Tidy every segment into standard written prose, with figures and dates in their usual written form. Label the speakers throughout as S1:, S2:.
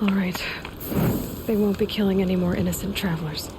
S1: All right. They won't be killing any more innocent travelers.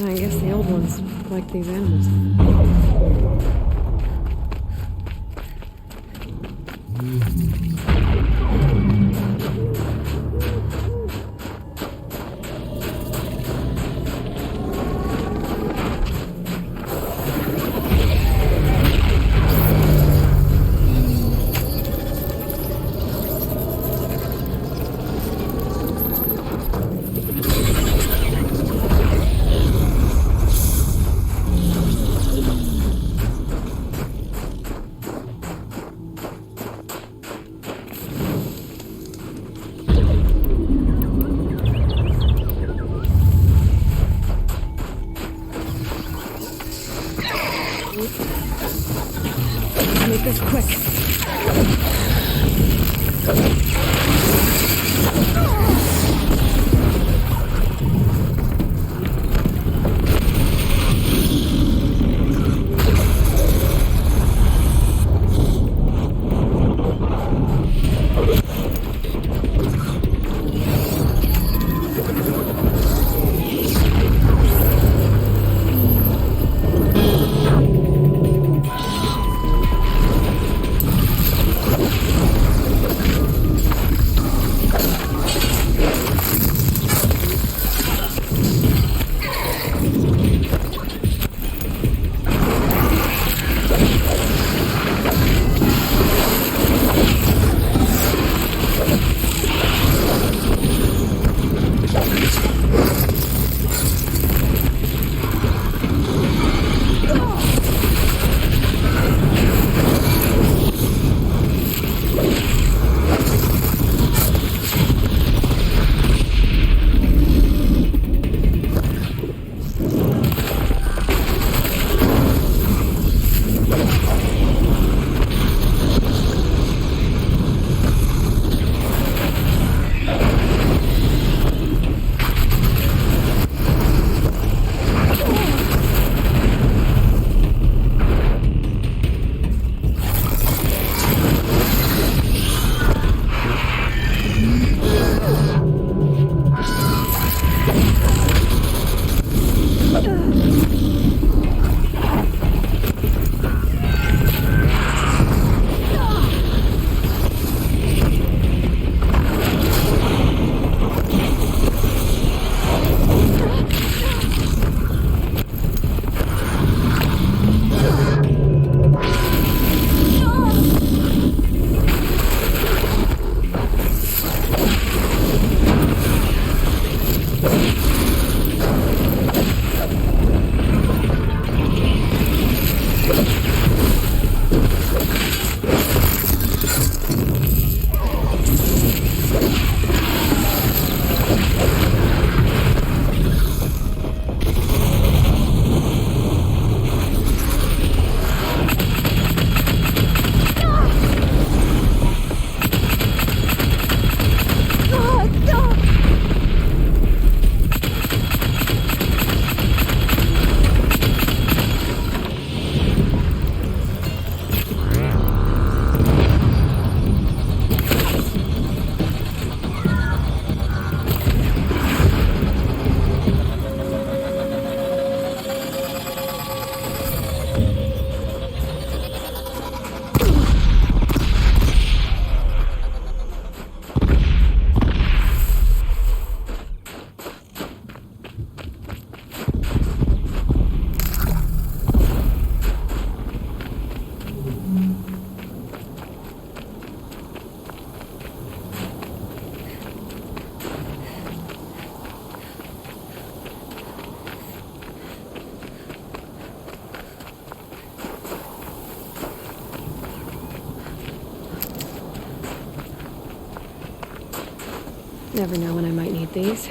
S1: I guess the old ones like these animals. Make this quick. Never know when I might need these.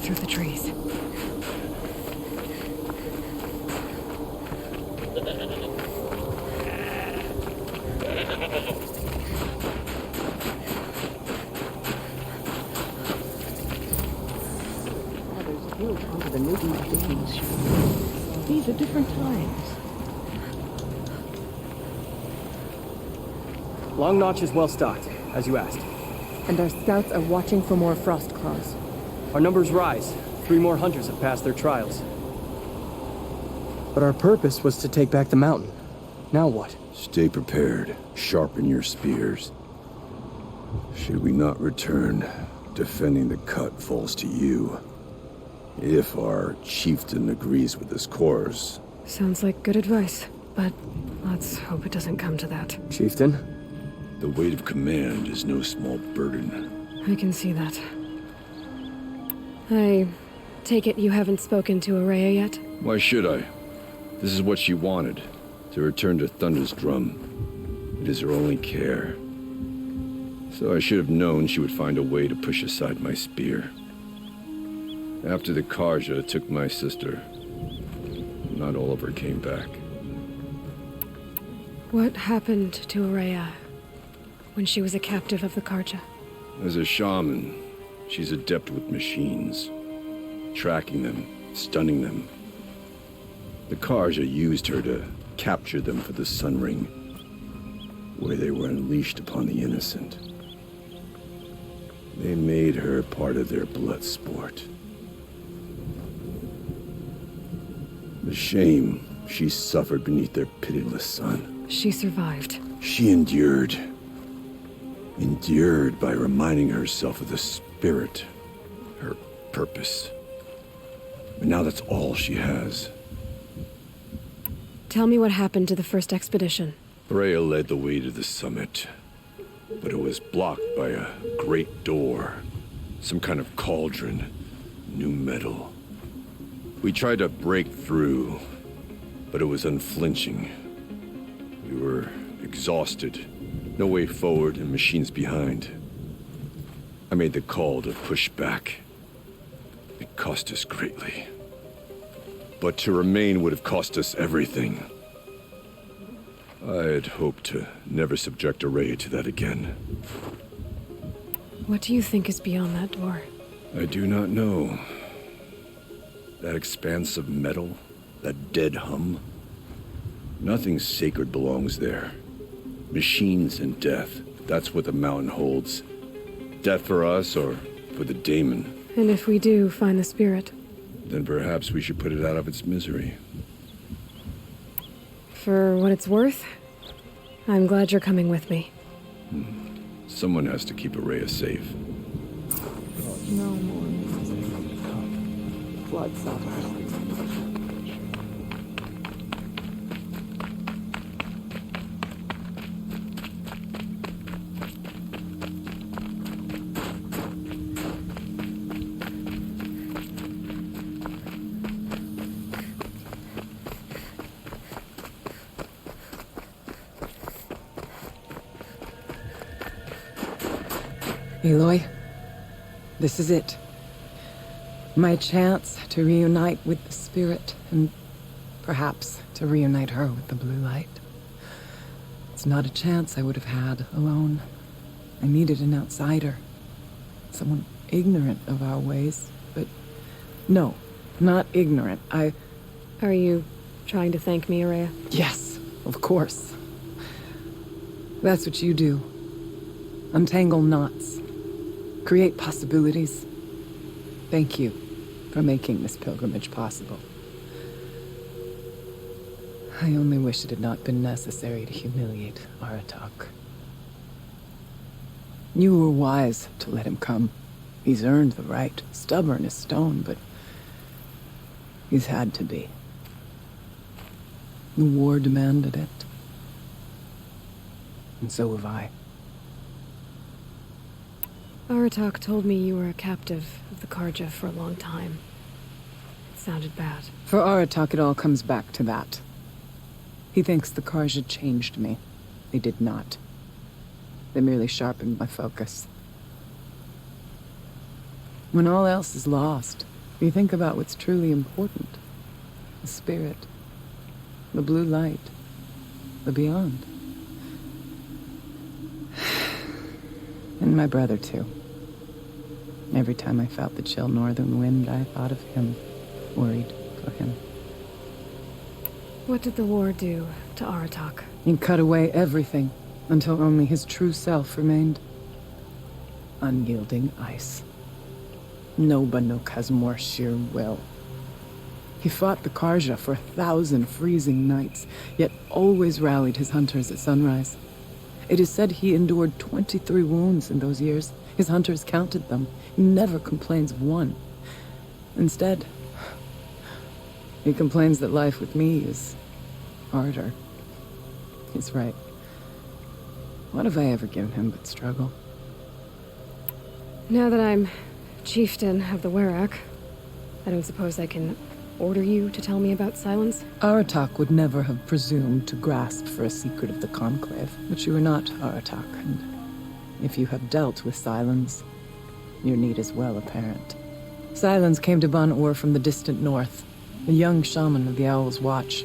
S1: Through the trees.
S2: Built onto the making of these. These are different times.
S3: Long Notch is well stocked, as you asked.
S2: And our scouts are watching for more frost claws.
S3: Our numbers rise. 3 more hunters have passed their trials. But our purpose was to take back the mountain. Now what?
S4: Stay prepared. Sharpen your spears. Should we not return, defending the cut falls to you. If our chieftain agrees with this course.
S1: Sounds like good advice. but let's hope it doesn't come to that.
S3: Chieftain?
S4: The weight of command is no small burden.
S1: I can see that. I take it you haven't spoken to Araya yet?
S4: Why should I? This is what she wanted, to return to Thunder's drum. It is her only care. So I should have known she would find a way to push aside my spear. After the Karja took my sister, not all of her came back.
S1: What happened to Araya when she was a captive of the Karja?
S4: As a shaman, she's adept with machines. Tracking them, stunning them. The Karja used her to capture them for the Sun Ring, where they were unleashed upon the innocent. They made her part of their blood sport. The shame she suffered beneath their pitiless sun.
S1: She survived.
S4: She endured. Endured by reminding herself of the spirit, her purpose. And now that's all she has.
S1: Tell me what happened to the first expedition.
S4: Freya led the way to the summit, but it was blocked by a great door. Some kind of cauldron, new metal. We tried to break through, but it was unflinching. We were exhausted, no way forward and machines behind. I made the call to push back. It cost us greatly. But to remain would have cost us everything. I had hoped to never subject Araya to that again.
S1: What do you think is beyond that door?
S4: I do not know. That expanse of metal, that dead hum. Nothing sacred belongs there. Machines and death, that's what the mountain holds. Death for us or for the daemon.
S1: And if we do find the spirit?
S4: Then perhaps we should put it out of its misery.
S1: For what it's worth, I'm glad you're coming with me.
S4: Someone has to keep Araya safe.
S2: No more music. Blood suckers.
S5: Aloy, this is it. My chance to reunite with the spirit, and perhaps to reunite her with the blue light. It's not a chance I would have had alone. I needed an outsider. Someone ignorant of our ways, but no, not ignorant.
S1: Are you trying to thank me, Araya?
S5: Yes, of course. That's what you do. Untangle knots. Create possibilities. Thank you for making this pilgrimage possible. I only wish it had not been necessary to humiliate Aratak. You were wise to let him come. He's earned the right, stubborn as stone, but he's had to be. The war demanded it. And so have I.
S1: Aratak told me you were a captive of the Karja for a long time. It sounded bad.
S5: For Aratak, it all comes back to that. He thinks the Karja changed me. They did not. They merely sharpened my focus. When all else is lost, you think about what's truly important. The spirit. The blue light. The beyond. And my brother, too. Every time I felt the chill northern wind, I thought of him, worried for him.
S1: What did the war do to Aratak?
S5: He cut away everything, until only his true self remained. Unyielding ice. No Banuk has more sheer will. He fought the Karja for 1,000 freezing nights, yet always rallied his hunters at sunrise. It is said he endured 23 wounds in those years. His hunters counted them. He never complains of one. Instead, he complains that life with me is harder. He's right. What have I ever given him but struggle?
S1: Now that I'm chieftain of the Werak, I don't suppose I can order you to tell me about Silence?
S5: Aratak would never have presumed to grasp for a secret of the Conclave, but you are not Aratak, and if you have dealt with Silence, your need is well apparent. Silence came to Ban-Ur from the distant north, a young shaman of the Owl's Watch,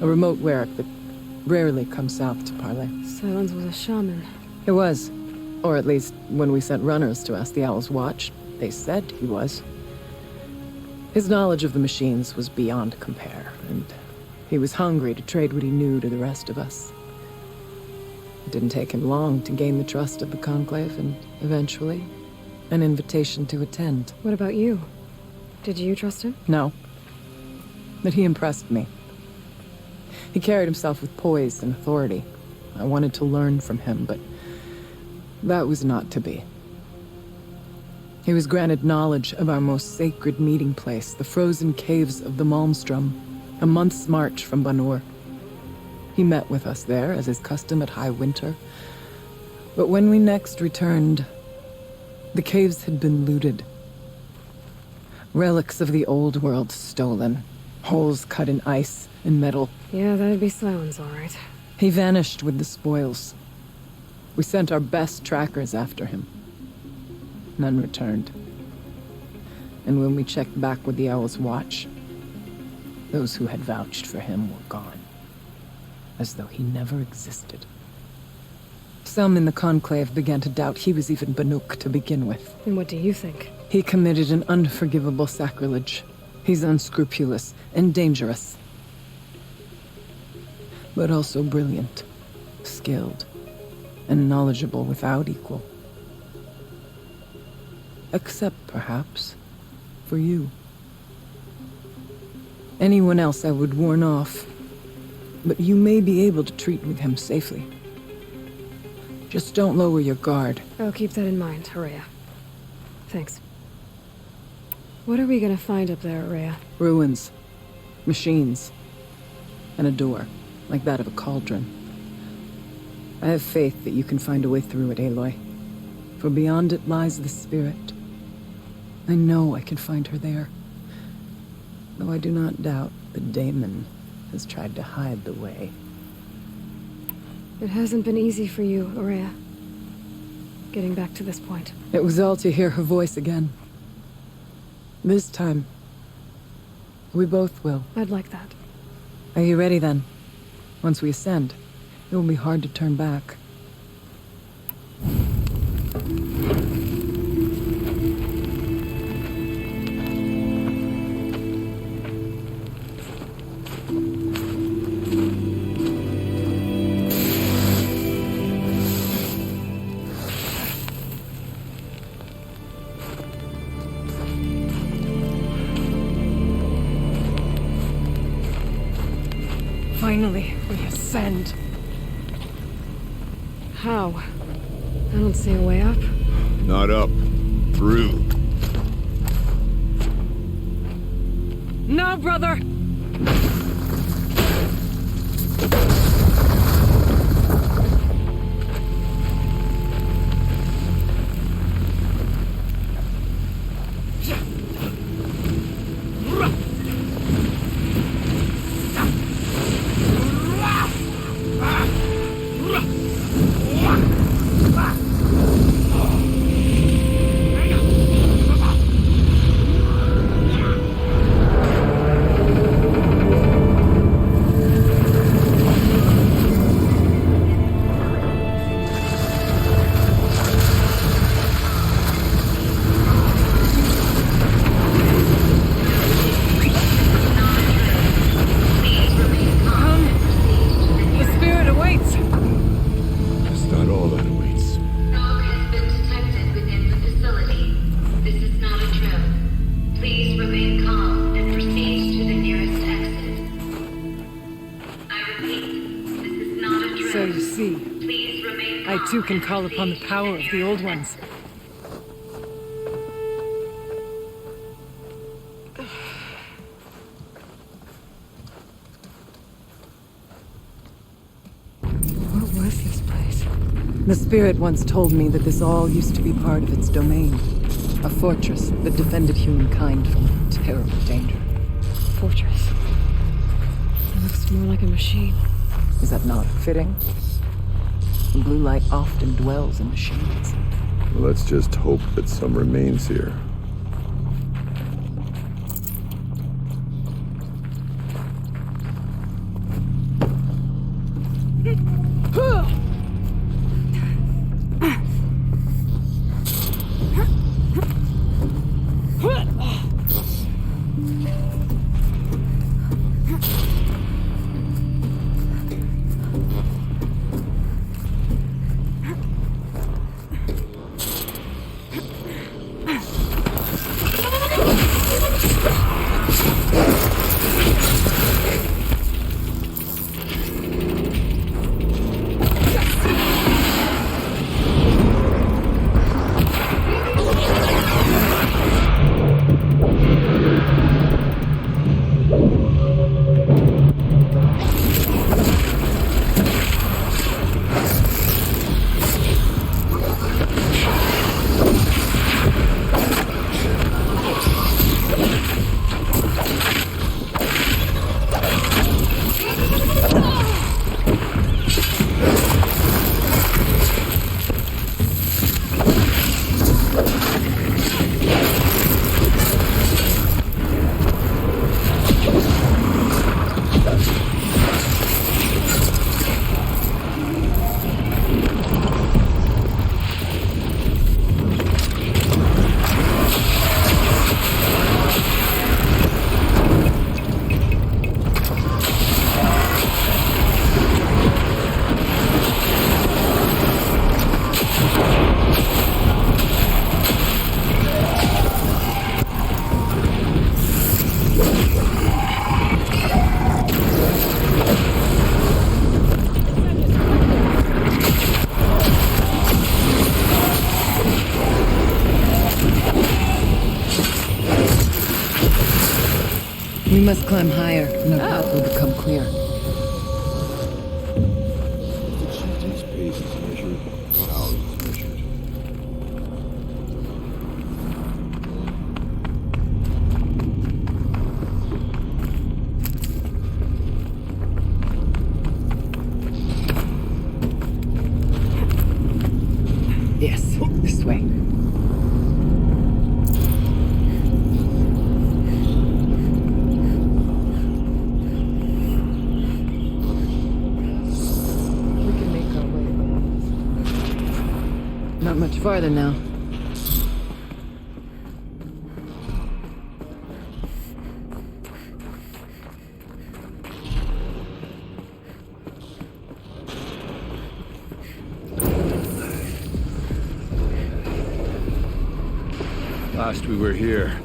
S5: a remote Werak that rarely comes south to parley.
S1: Silence was a shaman.
S5: It was, or at least when we sent runners to ask the Owl's Watch, they said he was. His knowledge of the machines was beyond compare, and he was hungry to trade what he knew to the rest of us. It didn't take him long to gain the trust of the Conclave, and eventually, an invitation to attend.
S1: What about you? Did you trust him?
S5: No. But he impressed me. He carried himself with poise and authority. I wanted to learn from him, but that was not to be. He was granted knowledge of our most sacred meeting place, the frozen caves of the Malmstrom, a month's march from Ban-Ur. He met with us there, as is custom at high winter. But when we next returned, the caves had been looted. Relics of the old world stolen. Holes cut in ice and metal.
S1: Yeah, that'd be Silence, all right.
S5: He vanished with the spoils. We sent our best trackers after him. None returned. And when we checked back with the Owl's Watch, those who had vouched for him were gone. As though he never existed. Some in the Conclave began to doubt he was even Banuk to begin with.
S1: And what do you think?
S5: He committed an unforgivable sacrilege. He's unscrupulous and dangerous. But also brilliant, skilled, and knowledgeable without equal. Except, perhaps, for you. Anyone else I would warn off, but you may be able to treat with him safely. Just don't lower your guard.
S1: I'll keep that in mind, Horea. Thanks. What are we gonna find up there, Horea?
S5: Ruins, machines, and a door, like that of a cauldron. I have faith that you can find a way through it, Aloy. For beyond it lies the spirit. I know I can find her there. Though I do not doubt the Daemon has tried to hide the way.
S1: It hasn't been easy for you, Horea. Getting back to this point.
S5: It was all to hear her voice again. This time, we both will.
S1: I'd like that.
S5: Are you ready then? Once we ascend, it will be hard to turn back. Finally, we ascend.
S1: How? I don't see a way up.
S4: Not up. Through.
S5: No, brother! So you see, I too can call upon the power of the Old Ones. The spirit once told me that this all used to be part of its domain. A fortress that defended humankind from terrible danger.
S1: Fortress. It looks more like a machine.
S5: Is that not fitting? The blue light often dwells in machines.
S4: Let's just hope that some remains here.
S5: We must climb higher, and our path will become clear.
S4: Each pace is measured, power is measured.
S5: Yes, this way. We can make our way. Not much farther now.
S4: Last we were here,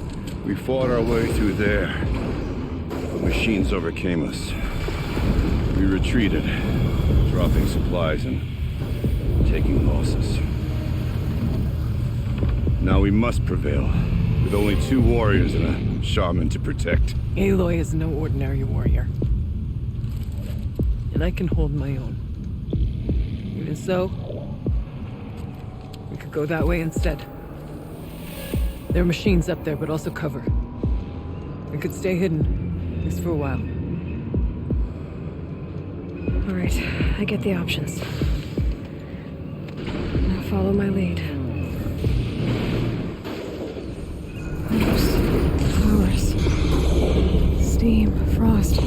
S4: we fought our way through there. But machines overcame us. We retreated, dropping supplies and taking losses. Now we must prevail, with only 2 warriors and a shaman to protect.
S5: Aloy is no ordinary warrior. And I can hold my own. Even so, we could go that way instead. There are machines up there, but also cover. We could stay hidden, at least for a while.
S1: All right, I get the options. Now follow my lead. Flowers. Steam, frost.